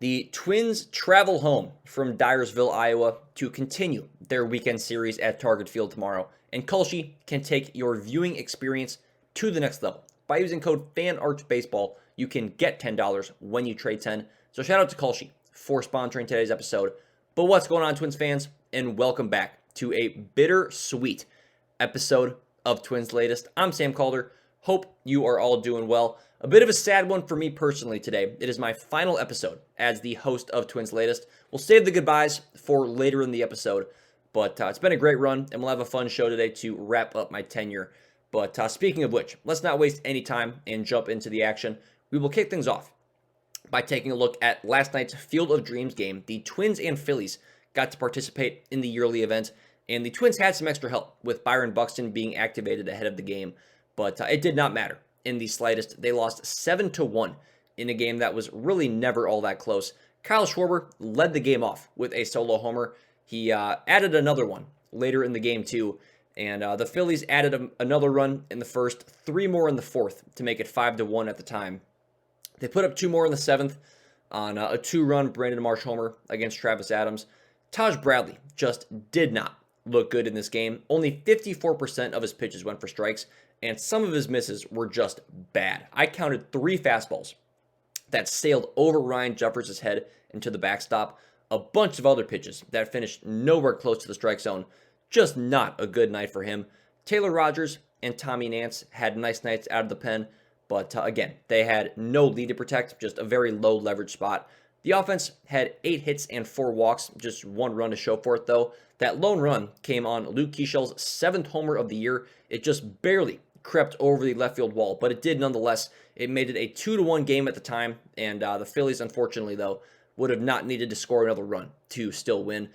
The Twins travel home from Dyersville, Iowa to continue their weekend series at Target Field tomorrow, and Kalshi can take your viewing experience to the next level. By using code FANARCHBASEBALL, you can get $10 when you trade 10. So shout out to Kalshi for sponsoring today's episode. But what's going on, Twins fans? And welcome back to a bittersweet episode of Twins Latest. I'm Sam Calder. Hope you are all doing well. A bit of a sad one for me personally today. It is my final episode as the host of Twins Latest. We'll save the goodbyes for later in the episode, but it's been a great run, and we'll have a fun show today to wrap up my tenure. But speaking of which, let's not waste any time and jump into the action. We will kick things off by taking a look at last night's Field of Dreams game. The Twins and Phillies got to participate in the yearly event, and the Twins had some extra help with Byron Buxton being activated ahead of the game. But it did not matter in the slightest. They lost 7-1 in a game that was really never all that close. Kyle Schwarber led the game off with a solo homer. He added another one later in the game too. And the Phillies added another run in the first, 3 more in the fourth to make it 5-1 at the time. They put up 2 more in the seventh on a 2-run Brandon Marsh homer against Travis Adams. Taj Bradley just did not look good in this game. Only 54% of his pitches went for strikes, and some of his misses were just bad. I counted 3 fastballs that sailed over Ryan Jeffers' head into the backstop. A bunch of other pitches that finished nowhere close to the strike zone. Just not a good night for him. Taylor Rogers and Tommy Nance had nice nights out of the pen, but again, they had no lead to protect, just a very low leverage spot. The offense had 8 hits and 4 walks, just 1 run to show for it though. That lone run came on Luke Keeschel's 7th homer of the year. It just barely crept over the left field wall, but it did nonetheless. It made it a 2-1 game at the time, and the Phillies, unfortunately though, would have not needed to score another run to still win.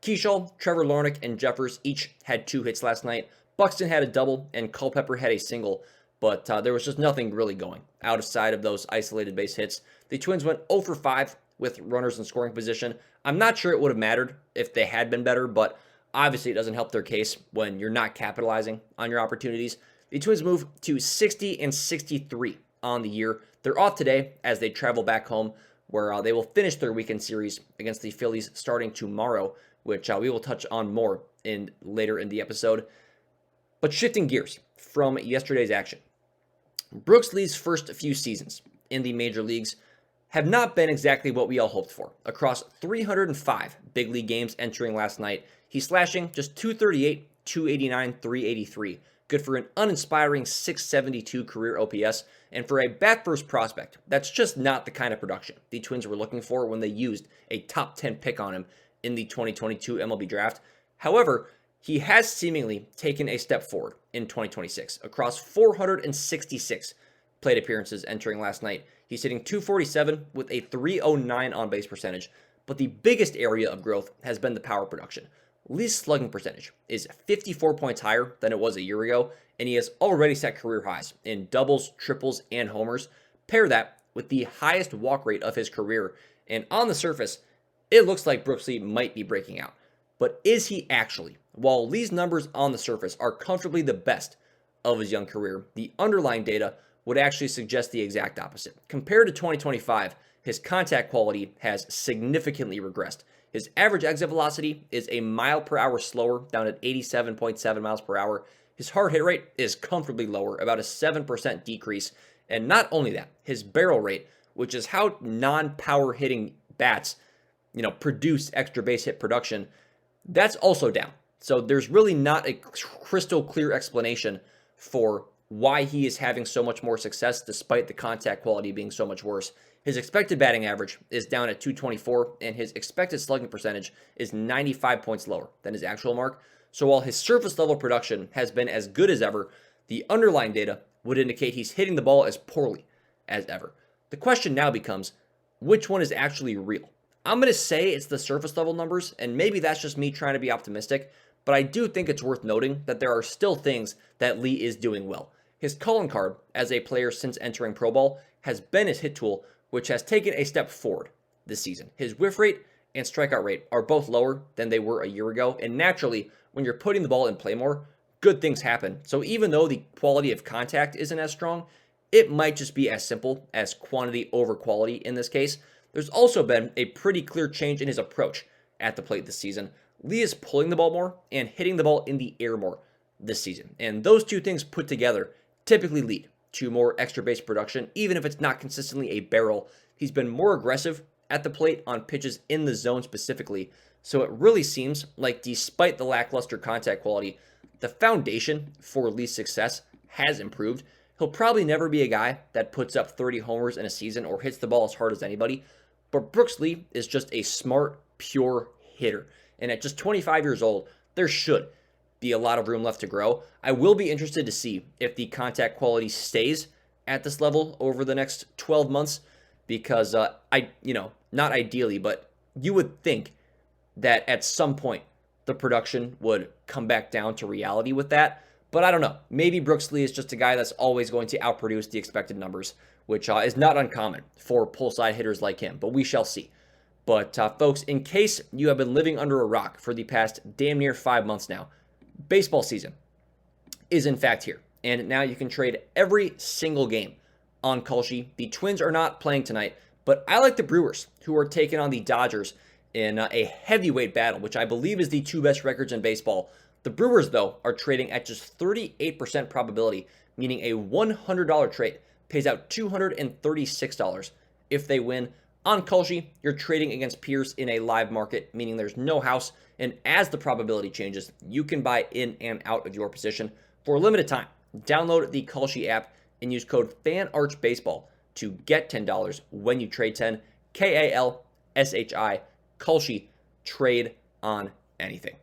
Keeschel, Trevor Larnach, and Jeffers each had 2 hits last night. Buxton had a double, and Culpepper had a single, but there was just nothing really going outside of those isolated base hits. The Twins went 0 for 5 with runners in scoring position. I'm not sure it would have mattered if they had been better, but obviously it doesn't help their case when you're not capitalizing on your opportunities. The Twins move to 60-63 on the year. They're off today as they travel back home, where they will finish their weekend series against the Phillies starting tomorrow, which we will touch on more later in the episode. But shifting gears from yesterday's action, Brooks Lee's first few seasons in the major leagues have not been exactly what we all hoped for. Across 305 big league games entering last night, he's slashing just 238, 289, 383. Good for an uninspiring 672 career OPS, and for a bat-first prospect, that's just not the kind of production the Twins were looking for when they used a top 10 pick on him in the 2022 MLB draft. However, he has seemingly taken a step forward in 2026. Across 466 plate appearances entering last night, he's hitting 247 with a 309 on-base percentage, but the biggest area of growth has been the power production. Lee's slugging percentage is 54 points higher than it was a year ago, and he has already set career highs in doubles, triples, and homers. Pair that with the highest walk rate of his career, and on the surface, it looks like Brooks Lee might be breaking out. But is he actually? While Lee's numbers on the surface are comfortably the best of his young career, the underlying data would actually suggest the exact opposite. Compared to 2025, his contact quality has significantly regressed. His average exit velocity is a mile per hour slower, down at 87.7 miles per hour. His hard hit rate is comfortably lower, about a 7% decrease. And not only that, his barrel rate, which is how non-power hitting bats, produce extra base hit production, that's also down. So there's really not a crystal clear explanation for why he is having so much more success despite the contact quality being so much worse. His expected batting average is down at 224, and his expected slugging percentage is 95 points lower than his actual mark. So while his surface level production has been as good as ever, the underlying data would indicate he's hitting the ball as poorly as ever. The question now becomes, which one is actually real? I'm going to say it's the surface level numbers, and maybe that's just me trying to be optimistic, but I do think it's worth noting that there are still things that Lee is doing well. His calling card as a player since entering Pro Ball has been his hit tool, which has taken a step forward this season. His whiff rate and strikeout rate are both lower than they were a year ago, and naturally, when you're putting the ball in play more, good things happen. So even though the quality of contact isn't as strong, it might just be as simple as quantity over quality in this case. there's also been a pretty clear change in his approach at the plate this season. Lee is pulling the ball more and hitting the ball in the air more this season. And those two things put together typically lead to more extra base production, even if it's not consistently a barrel. He's been more aggressive at the plate on pitches in the zone specifically. So it really seems like despite the lackluster contact quality, the foundation for Lee's success has improved. He'll probably never be a guy that puts up 30 homers in a season or hits the ball as hard as anybody, but Brooks Lee is just a smart, pure hitter. And at just 25 years old, there should be a lot of room left to grow. I will be interested to see if the contact quality stays at this level over the next 12 months because not ideally, but you would think that at some point the production would come back down to reality with that. But I don't know. Maybe Brooks Lee is just a guy that's always going to outproduce the expected numbers, which is not uncommon for pull side hitters like him, but we shall see. But folks, in case you have been living under a rock for the past damn near 5 months now, baseball season is in fact here. And now you can trade every single game on Kalshi. The Twins are not playing tonight, but I like the Brewers, who are taking on the Dodgers in a heavyweight battle, which I believe is the two best records in baseball. The Brewers, though, are trading at just 38% probability, meaning a $100 trade pays out $236 if they win. On Kalshi, you're trading against peers in a live market, meaning there's no house, and as the probability changes, you can buy in and out of your position for a limited time. Download the Kalshi app and use code FANARCHBASEBALL to get $10 when you trade 10, KALSHI, Kalshi, trade on anything.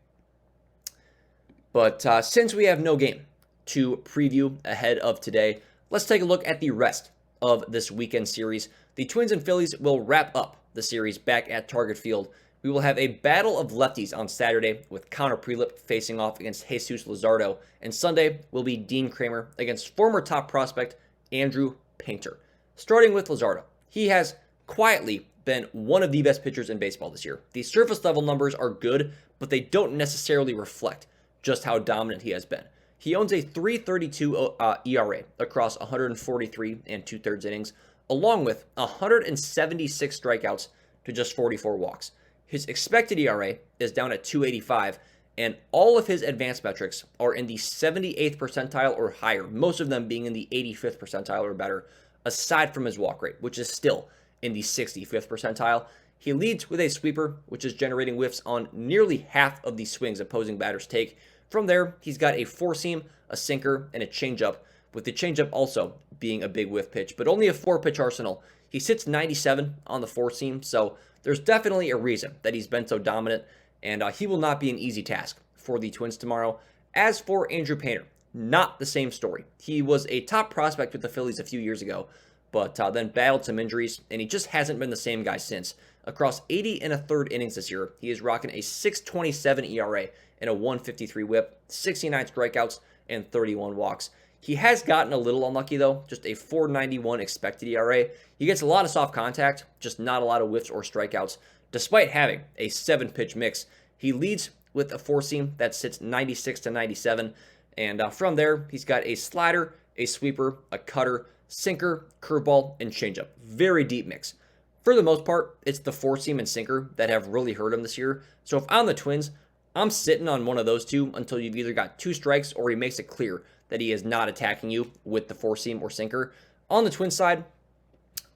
But since we have no game to preview ahead of today, let's take a look at the rest of this weekend series. The Twins and Phillies will wrap up the series back at Target Field. We will have a battle of lefties on Saturday with Connor Prielipp facing off against Jesus Luzardo, and Sunday will be Dean Kremer against former top prospect Andrew Painter. Starting with Luzardo, he has quietly been one of the best pitchers in baseball this year. The surface level numbers are good, but they don't necessarily reflect just how dominant he has been. He owns a 3.32 ERA across 143 and 2/3 innings, along with 176 strikeouts to just 44 walks. His expected ERA is down at 2.85, and all of his advanced metrics are in the 78th percentile or higher, most of them being in the 85th percentile or better, aside from his walk rate, which is still in the 65th percentile. He leads with a sweeper, which is generating whiffs on nearly half of the swings opposing batters take. From there, he's got a four-seam, a sinker, and a changeup, with the changeup also being a big whiff pitch, but only a 4-pitch arsenal. He sits 97 on the four-seam, so there's definitely a reason that he's been so dominant, and he will not be an easy task for the Twins tomorrow. As for Andrew Painter, not the same story. He was a top prospect with the Phillies a few years ago, but then battled some injuries, and he just hasn't been the same guy since. Across 80 1/3 innings this year, he is rocking a 6.27 ERA and a 1.53 whip, 69 strikeouts, and 31 walks. He has gotten a little unlucky, though, just a 4.91 expected ERA. He gets a lot of soft contact, just not a lot of whiffs or strikeouts. Despite having a 7-pitch mix, he leads with a four-seam that sits 96 to 97, and from there, he's got a slider, a sweeper, a cutter, sinker, curveball, and changeup. Very deep mix. For the most part, it's the four-seam and sinker that have really hurt him this year. So if I'm the Twins, I'm sitting on one of those two until you've either got 2 strikes or he makes it clear that he is not attacking you with the four-seam or sinker. On the Twins side,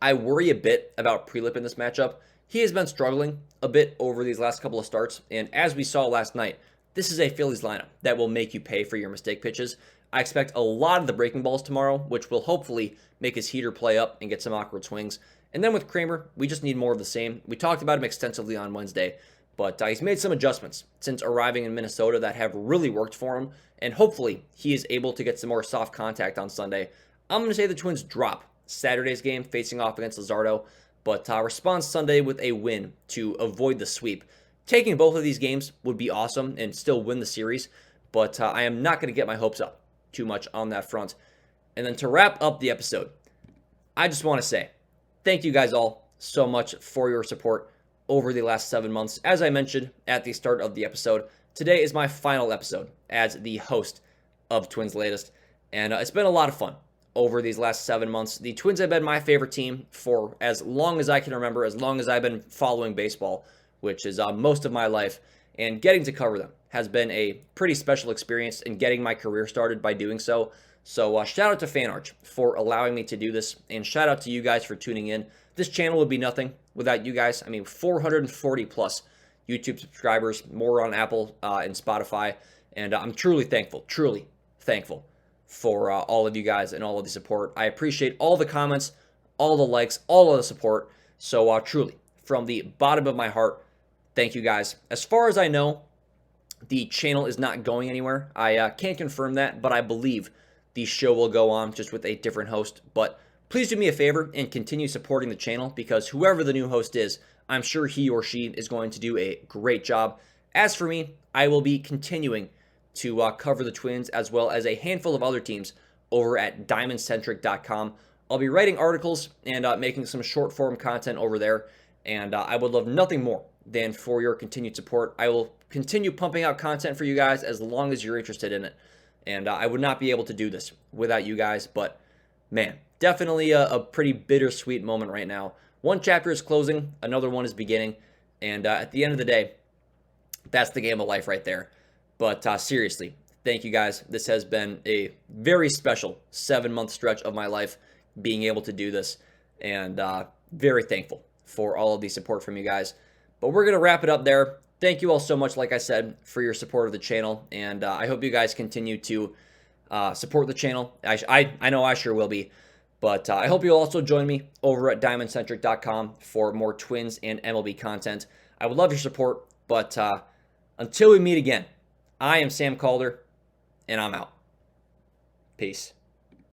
I worry a bit about Prielipp in this matchup. He has been struggling a bit over these last couple of starts, and as we saw last night, this is a Phillies lineup that will make you pay for your mistake pitches. I expect a lot of the breaking balls tomorrow, which will hopefully make his heater play up and get some awkward swings. And then with Kremer, we just need more of the same. We talked about him extensively on Wednesday, but he's made some adjustments since arriving in Minnesota that have really worked for him, and hopefully he is able to get some more soft contact on Sunday. I'm going to say the Twins drop Saturday's game facing off against Luzardo, but respond Sunday with a win to avoid the sweep. Taking both of these games would be awesome and still win the series, but I am not going to get my hopes up too much on that front. And then to wrap up the episode, I just want to say thank you guys all so much for your support over the last 7 months. As I mentioned at the start of the episode, today is my final episode as the host of Twins Latest, and it's been a lot of fun over these last 7 months. The Twins have been my favorite team for as long as I can remember, as long as I've been following baseball, which is most of my life. And getting to cover them has been a pretty special experience, and getting my career started by doing so. So shout out to FanArch for allowing me to do this, and shout out to you guys for tuning in. This channel would be nothing without you guys. I mean, 440 plus YouTube subscribers, more on Apple and Spotify, and I'm truly thankful for all of you guys and all of the support. I appreciate all the comments, all the likes, all of the support. So truly, from the bottom of my heart, thank you guys. As far as I know, the channel is not going anywhere. I can't confirm that, but I believe the show will go on just with a different host. But please do me a favor and continue supporting the channel, because whoever the new host is, I'm sure he or she is going to do a great job. As for me, I will be continuing to cover the Twins as well as a handful of other teams over at diamondcentric.com. I'll be writing articles and making some short form content over there, and I would love nothing more than for your continued support. I will continue pumping out content for you guys as long as you're interested in it, and I would not be able to do this without you guys. But man, definitely a pretty bittersweet moment right now. One chapter is closing, another one is beginning, and at the end of the day, that's the game of life right there. But seriously, thank you guys. This has been a very special 7-month stretch of my life, being able to do this, and very thankful for all of the support from you guys. But we're going to wrap it up there. Thank you all so much, like I said, for your support of the channel, and I hope you guys continue to support the channel. I know I sure will be. But I hope you'll also join me over at diamondcentric.com for more Twins and MLB content. I would love your support, but until we meet again, I am Sam Calder, and I'm out. Peace.